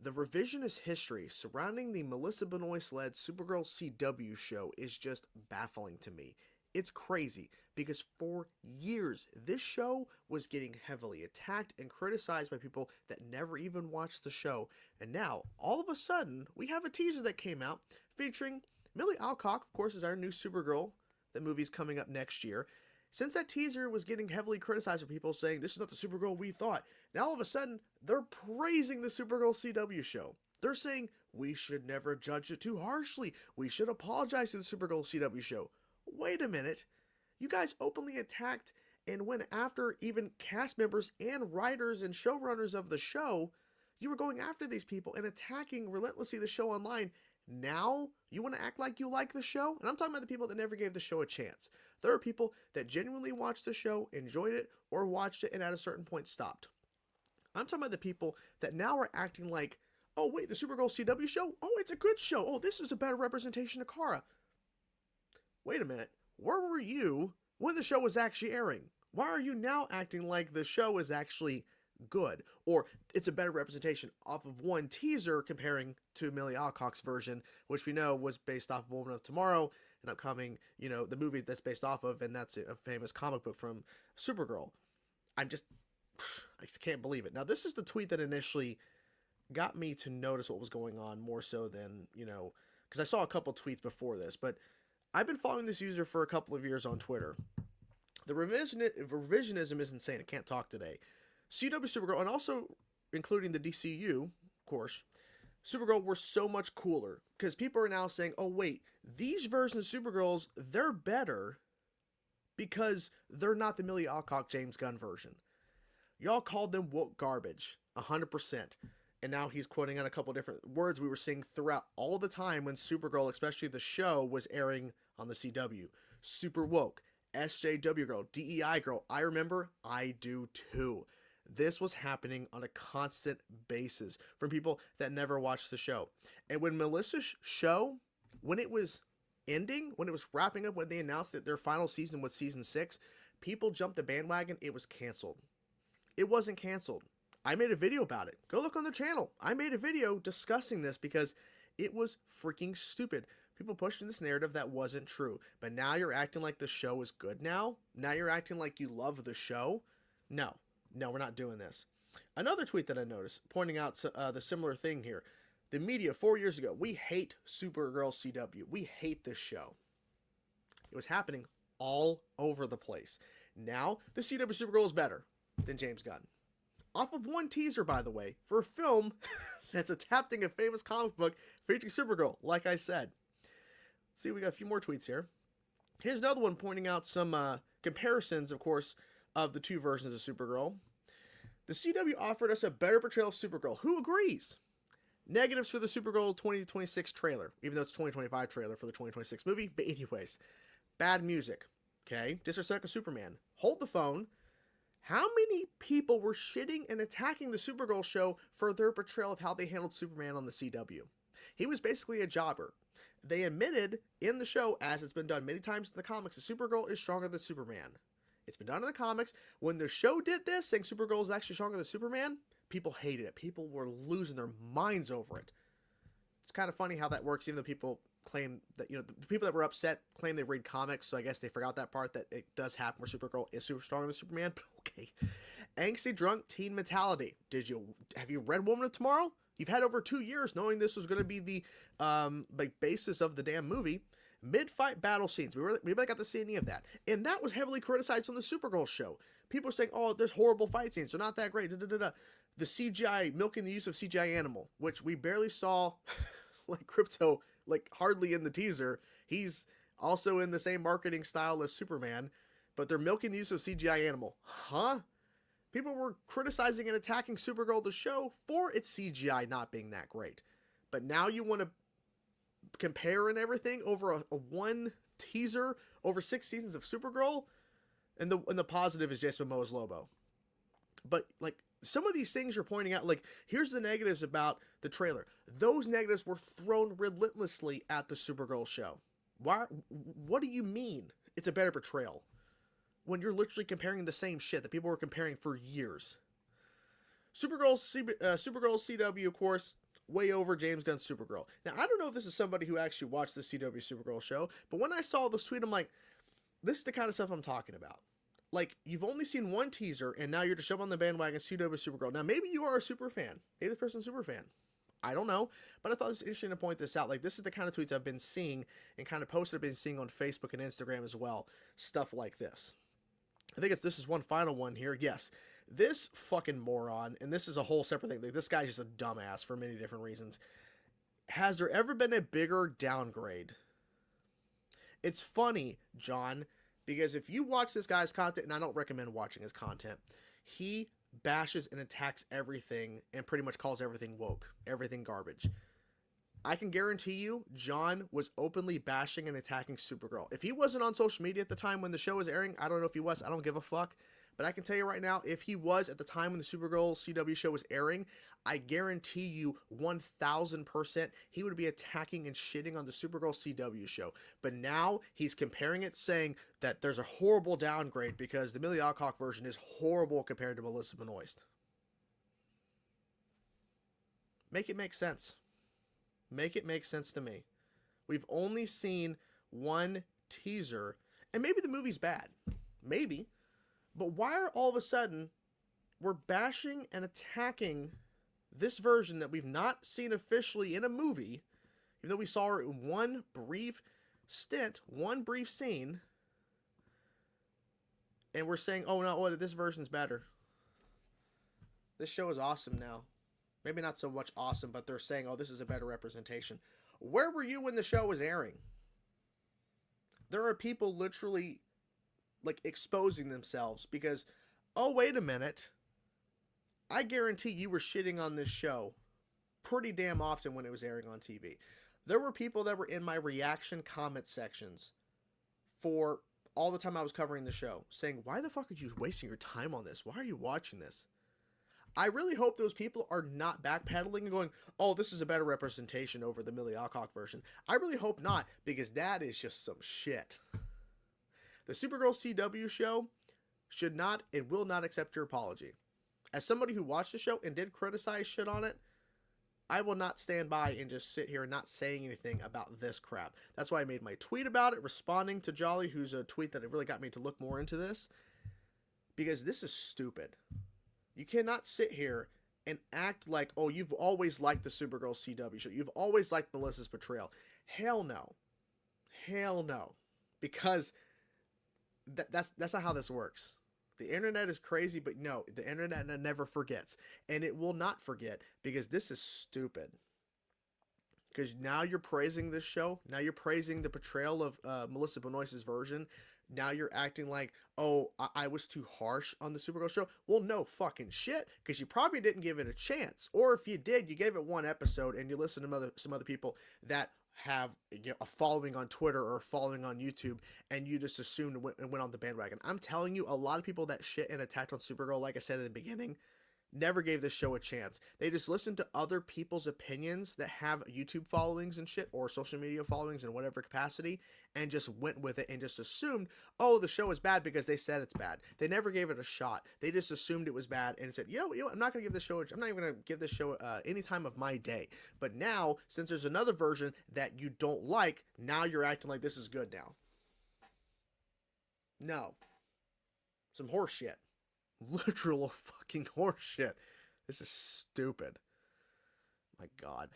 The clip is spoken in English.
The revisionist history surrounding the Melissa Benoist-led Supergirl CW show is just baffling to me. It's crazy because for years this show was getting heavily attacked and criticized by people that never even watched the show, and now all of a sudden we have a teaser that came out featuring Millie Alcock, of course, is our new Supergirl. The movie's coming up next year. Since that teaser was getting heavily criticized for people saying this is not the Supergirl we thought, now all of a sudden they're praising the Supergirl CW show. They're saying we should never judge it too harshly. We should apologize to the Supergirl CW show. Wait a minute. You guys openly attacked and went after even cast members and writers and showrunners of the show. You were going after these people and attacking relentlessly the show online. Now you want to act like you like the show? And I'm talking about the people that never gave the show a chance. There are people that genuinely watched the show, enjoyed it, or watched it and at a certain point stopped. I'm talking about the people that now are acting like, oh wait, the Supergirl CW show? Oh, it's a good show. Oh, this is a better representation of Kara. Wait a minute. Where were you when the show was actually airing? Why are you now acting like the show is actually good, or it's a better representation off of one teaser comparing to Millie Alcock's version, which we know was based off of Woman of Tomorrow, an upcoming, the movie that's based off of, and that's a famous comic book from Supergirl. I just can't believe it. Now, this is the tweet that initially got me to notice what was going on more so than, because I saw a couple tweets before this, but I've been following this user for a couple of years on Twitter. The revisionism is insane. I can't talk today. CW Supergirl, and also including the DCU, of course, Supergirl were so much cooler. Because people are now saying, oh wait, these versions of Supergirls, they're better because they're not the Millie Alcock James Gunn version. Y'all called them woke garbage, 100%. And now he's quoting on a couple different words we were seeing throughout all the time when Supergirl, especially the show, was airing on the CW. Super woke, SJW girl, DEI girl. I remember, I do too. This was happening on a constant basis from people that never watched the show. And when Melissa's show, when it was ending, when it was wrapping up, when they announced that their final season was season 6, people jumped the bandwagon. It was canceled. It wasn't canceled. I made a video about it. Go look on the channel. I made a video discussing this because it was freaking stupid. People pushing this narrative that wasn't true. But now you're acting like the show is good now? Now you're acting like you love the show? No, we're not doing this. Another tweet that I noticed pointing out the similar thing here. The media 4 years ago, we hate Supergirl CW. We hate this show. It was happening all over the place. Now, the CW Supergirl is better than James Gunn. Off of one teaser, by the way, for a film that's adapting a famous comic book featuring Supergirl, like I said. See, we got a few more tweets here. Here's another one pointing out some comparisons, of course, of the two versions of Supergirl. The CW offered us a better portrayal of Supergirl. Who agrees? Negatives for the Supergirl 2026 trailer, even though it's 2025 trailer for the 2026 movie. But anyways, bad music. Okay, disrespect of Superman. Hold the phone. How many people were shitting and attacking the Supergirl show for their portrayal of how they handled Superman on the CW? He was basically a jobber. They admitted in the show, as it's been done many times in the comics, that Supergirl is stronger than Superman. It's been done in the comics. When the show did this, saying Supergirl is actually stronger than Superman, people hated it. People were losing their minds over it. It's kind of funny how that works, even though people claim that, the people that were upset claim they read comics, so I guess they forgot that part, that it does happen where Supergirl is super stronger than Superman. But okay. Angsty drunk teen mentality. Have you read Woman of Tomorrow? You've had over 2 years knowing this was going to be the basis of the damn movie. Mid-fight battle scenes. We really got to see any of that. And that was heavily criticized on the Supergirl show. People are saying, oh, there's horrible fight scenes. They're not that great. The CGI, milking the use of CGI animal, which we barely saw, like Crypto, like hardly in the teaser. He's also in the same marketing style as Superman, but they're milking the use of CGI animal. Huh? People were criticizing and attacking Supergirl the show for its CGI not being that great. But now you want to compare and everything over a one teaser over 6 seasons of Supergirl, and the positive is Jason Momoa's Lobo. But like some of these things you're pointing out, like here's the negatives about the trailer. Those negatives were thrown relentlessly at the Supergirl show. Why? What do you mean it's a better portrayal when you're literally comparing the same shit that people were comparing for years? Supergirl CW, of course, way over James Gunn's Supergirl. Now, I don't know if this is somebody who actually watched the CW Supergirl show, but when I saw this tweet, I'm like, this is the kind of stuff I'm talking about. Like, you've only seen one teaser, and now you're just jumping on the bandwagon CW Supergirl. Now, maybe you are a super fan. Maybe the person's a super fan. I don't know, but I thought it was interesting to point this out. Like, this is the kind of tweets I've been seeing and kind of posts I've been seeing on Facebook and Instagram as well. Stuff like this. I think this is one final one here. Yes, this fucking moron, and this is a whole separate thing. Like, this guy's just a dumbass for many different reasons. Has there ever been a bigger downgrade? It's funny, John, because if you watch this guy's content, and I don't recommend watching his content, he bashes and attacks everything and pretty much calls everything woke, everything garbage. I can guarantee you, John was openly bashing and attacking Supergirl. If he wasn't on social media at the time when the show was airing, I don't know if he was, I don't give a fuck. But I can tell you right now, if he was at the time when the Supergirl CW show was airing, I guarantee you 1000% he would be attacking and shitting on the Supergirl CW show. But now he's comparing it, saying that there's a horrible downgrade because the Millie Alcock version is horrible compared to Melissa Benoist. Make it make sense. Make it make sense to me. We've only seen one teaser, and maybe the movie's bad. Maybe. But why are all of a sudden we're bashing and attacking this version that we've not seen officially in a movie, even though we saw her in one brief stint, one brief scene, and we're saying, oh no, what, this version's better. This show is awesome now. Maybe not so much awesome, but they're saying, oh, this is a better representation. Where were you when the show was airing? There are people literally like exposing themselves because, oh, wait a minute. I guarantee you were shitting on this show pretty damn often when it was airing on TV. There were people that were in my reaction comment sections for all the time I was covering the show saying, why the fuck are you wasting your time on this? Why are you watching this? I really hope those people are not backpedaling and going, oh, this is a better representation over the Millie Alcock version. I really hope not, because that is just some shit. The Supergirl CW show should not and will not accept your apology. As somebody who watched the show and did criticize shit on it, I will not stand by and just sit here and not saying anything about this crap. That's why I made my tweet about it, responding to Jolly, who's a tweet that really got me to look more into this, because this is stupid. You cannot sit here and act like, oh, you've always liked the Supergirl CW show. You've always liked Melissa's portrayal. Hell no. Hell no. Because that's not how this works. The internet is crazy, but no, the internet never forgets. And it will not forget, because this is stupid. Because now you're praising this show. Now you're praising the portrayal of Melissa Benoist's version. Now you're acting like, oh, I was too harsh on the Supergirl show. Well, no fucking shit, because you probably didn't give it a chance. Or if you did, you gave it one episode and you listened to some other people that have, you know, a following on Twitter or a following on YouTube, and you just assumed and went on the bandwagon. I'm telling you, a lot of people that shit and attacked on Supergirl, like I said in the beginning, never gave this show a chance. They just listened to other people's opinions that have YouTube followings and shit, or social media followings in whatever capacity, and just went with it and just assumed, oh, the show is bad because they said it's bad. They never gave it a shot. They just assumed it was bad and said, you know, I'm not going to give this show, I'm not even going to give this show any time of my day. But now, since there's another version that you don't like, now you're acting like this is good now. No. Some horse shit. Literal fucking horse shit. This is stupid. My God.